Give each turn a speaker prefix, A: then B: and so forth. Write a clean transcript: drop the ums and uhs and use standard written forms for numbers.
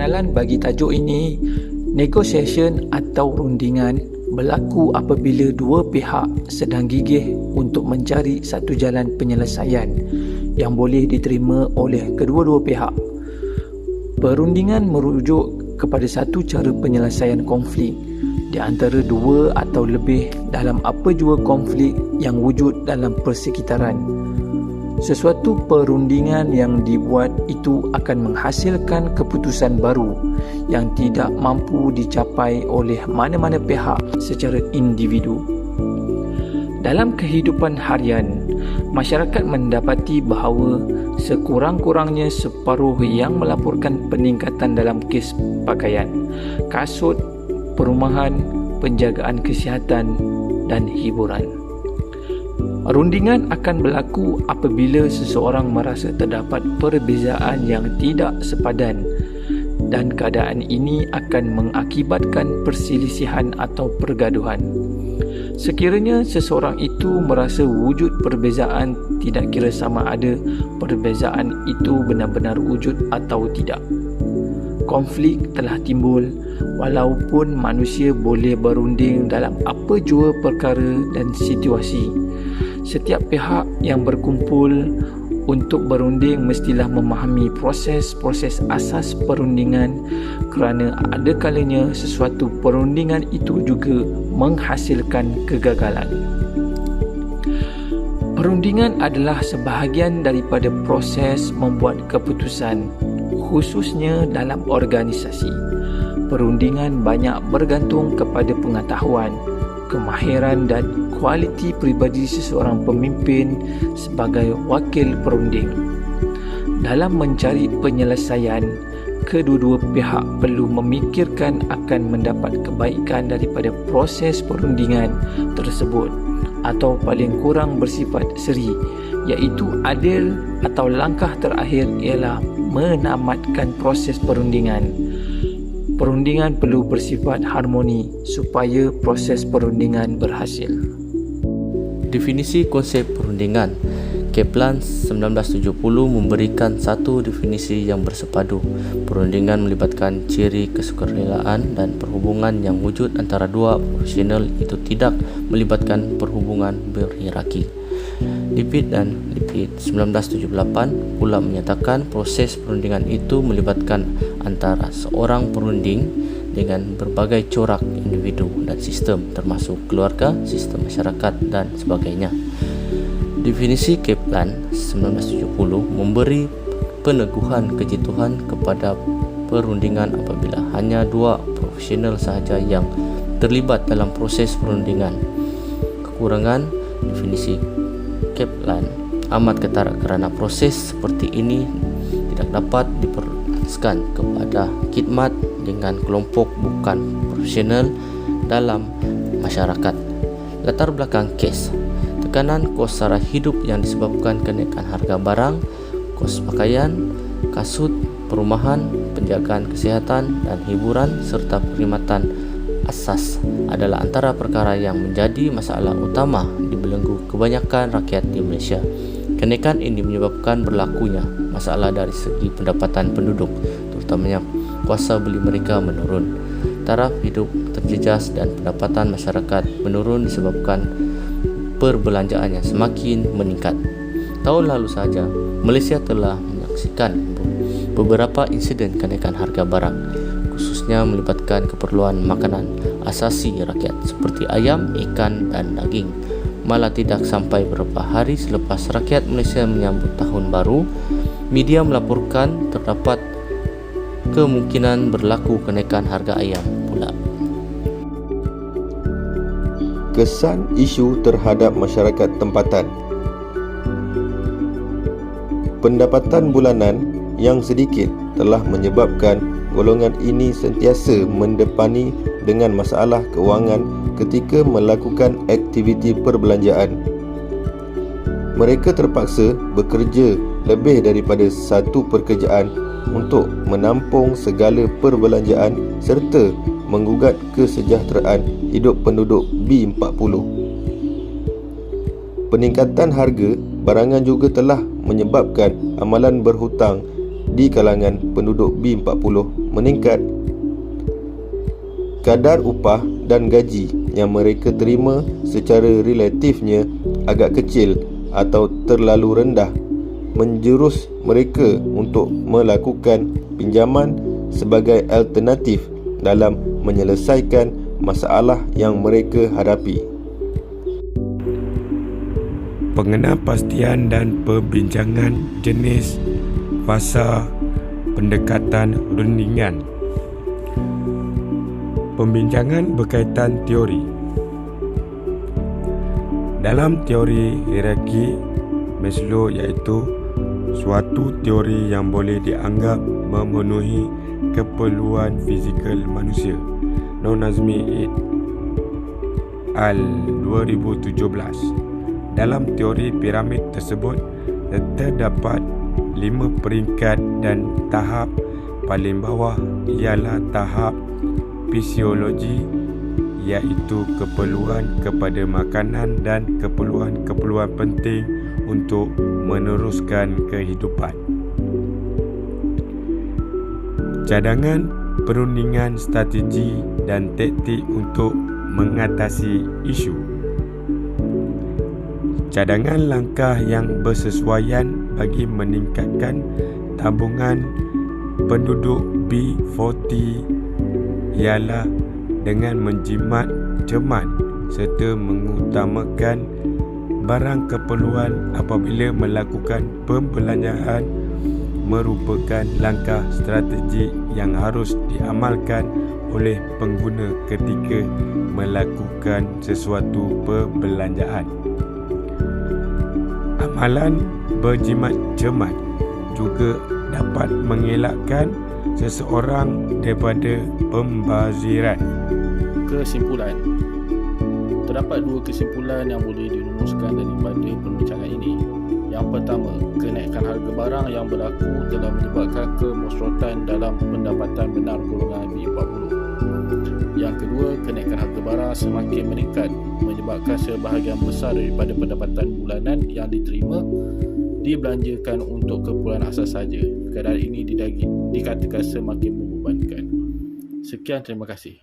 A: Pengenalan bagi tajuk ini, negotiation atau rundingan berlaku apabila dua pihak sedang gigih untuk mencari satu jalan penyelesaian yang boleh diterima oleh kedua-dua pihak. Perundingan merujuk kepada satu cara penyelesaian konflik di antara dua atau lebih dalam apa jua konflik yang wujud dalam persekitaran. Sesuatu perundingan yang dibuat itu akan menghasilkan keputusan baru yang tidak mampu dicapai oleh mana-mana pihak secara individu. Dalam kehidupan harian, masyarakat mendapati bahawa sekurang-kurangnya separuh yang melaporkan peningkatan dalam kes pakaian, kasut, perumahan, penjagaan kesihatan dan hiburan. Rundingan akan berlaku apabila seseorang merasa terdapat perbezaan yang tidak sepadan dan keadaan ini akan mengakibatkan perselisihan atau pergaduhan. Sekiranya seseorang itu merasa wujud perbezaan, tidak kira sama ada perbezaan itu benar-benar wujud atau tidak. Konflik telah timbul walaupun manusia boleh berunding dalam apa jua perkara dan situasi. Setiap pihak yang berkumpul untuk berunding mestilah memahami proses-proses asas perundingan, kerana ada kalanya sesuatu perundingan itu juga menghasilkan kegagalan. Perundingan adalah sebahagian daripada proses membuat keputusan, khususnya dalam organisasi. Perundingan banyak bergantung kepada pengetahuan, kemahiran dan kualiti peribadi seseorang pemimpin sebagai wakil perunding. Dalam mencari penyelesaian, kedua-dua pihak perlu memikirkan akan mendapat kebaikan daripada proses perundingan tersebut atau paling kurang bersifat seri, iaitu adil, atau langkah terakhir ialah menamatkan proses perundingan. Perundingan perlu bersifat harmoni supaya proses perundingan berhasil.
B: Definisi konsep perundingan. Kaplan 1970 memberikan satu definisi yang bersepadu. Perundingan melibatkan ciri kesukarelaan dan perhubungan yang wujud antara dua profesional, itu tidak melibatkan perhubungan berhierarki. Lipit dan Lipit 1978 pula menyatakan proses perundingan itu melibatkan antara seorang perunding dengan berbagai corak individu dan sistem, termasuk keluarga, sistem masyarakat dan sebagainya. Definisi Kaplan 1970 memberi peneguhan kejituhan kepada perundingan apabila hanya dua profesional sahaja yang terlibat dalam proses perundingan. Kekurangan definisi Kaplan amat ketara kerana proses seperti ini tidak dapat diperluaskan kepada khidmat dengan kelompok bukan profesional dalam masyarakat. Latar belakang kes: tekanan kos sara hidup yang disebabkan kenaikan harga barang, kos pakaian, kasut, perumahan, penjagaan kesihatan dan hiburan serta perkhidmatan asas adalah antara perkara yang menjadi masalah utama dibelenggu kebanyakan rakyat di Malaysia. Kenaikan ini menyebabkan berlakunya masalah dari segi pendapatan penduduk, terutamanya kuasa beli mereka menurun. Taraf hidup terjejas dan pendapatan masyarakat menurun disebabkan perbelanjaan yang semakin meningkat. Tahun lalu saja, Malaysia telah menyaksikan beberapa insiden kenaikan harga barang, khususnya melibatkan keperluan makanan asasi rakyat seperti ayam, ikan dan daging. Malah tidak sampai beberapa hari selepas rakyat Malaysia menyambut tahun baru, media melaporkan terdapat kemungkinan berlaku kenaikan harga ayam pula.
C: Kesan isu terhadap masyarakat tempatan. Pendapatan bulanan yang sedikit telah menyebabkan golongan ini sentiasa mendepani dengan masalah kewangan ketika melakukan aktiviti perbelanjaan. Mereka terpaksa bekerja lebih daripada satu pekerjaan untuk menampung segala perbelanjaan serta menggugat kesejahteraan hidup penduduk B40. Peningkatan harga barangan juga telah menyebabkan amalan berhutang di kalangan penduduk B40 meningkat, kadar upah dan gaji yang mereka terima secara relatifnya agak kecil atau terlalu rendah menjurus mereka untuk melakukan pinjaman sebagai alternatif dalam menyelesaikan masalah yang mereka hadapi.
D: Pengenalpastian dan perbincangan jenis fasa pendekatan rundingan. Pembincangan berkaitan teori. Dalam teori hierarki Maslow, iaitu suatu teori yang boleh dianggap memenuhi keperluan fizikal manusia. Noam Nazmi et al. 2017. Dalam teori piramid tersebut terdapat 5 peringkat dan tahap paling bawah ialah tahap fisiologi, iaitu keperluan kepada makanan dan keperluan-keperluan penting untuk meneruskan kehidupan. Cadangan perundingan strategi dan taktik untuk mengatasi isu. Cadangan langkah yang bersesuaian bagi meningkatkan tabungan penduduk B40 ialah dengan menjimat cermat serta mengutamakan barang keperluan apabila melakukan pembelanjaan merupakan langkah strategi yang harus diamalkan oleh pengguna ketika melakukan sesuatu perbelanjaan. Amalan berjimat cermat juga dapat mengelakkan seseorang daripada pembaziran.
E: Kesimpulan. Terdapat 2 kesimpulan yang boleh dirumuskan daripada perbincangan ini. Yang pertama, kenaikan harga barang yang berlaku telah menyebabkan kemusrotan dalam pendapatan benar golongan B40. Yang kedua, kenaikan harga barang semakin meningkat menyebabkan sebahagian besar daripada pendapatan bulanan yang diterima dibelanjakan untuk keperluan asas saja. Keadaan ini dikatakan semakin membebankan. Sekian, terima kasih.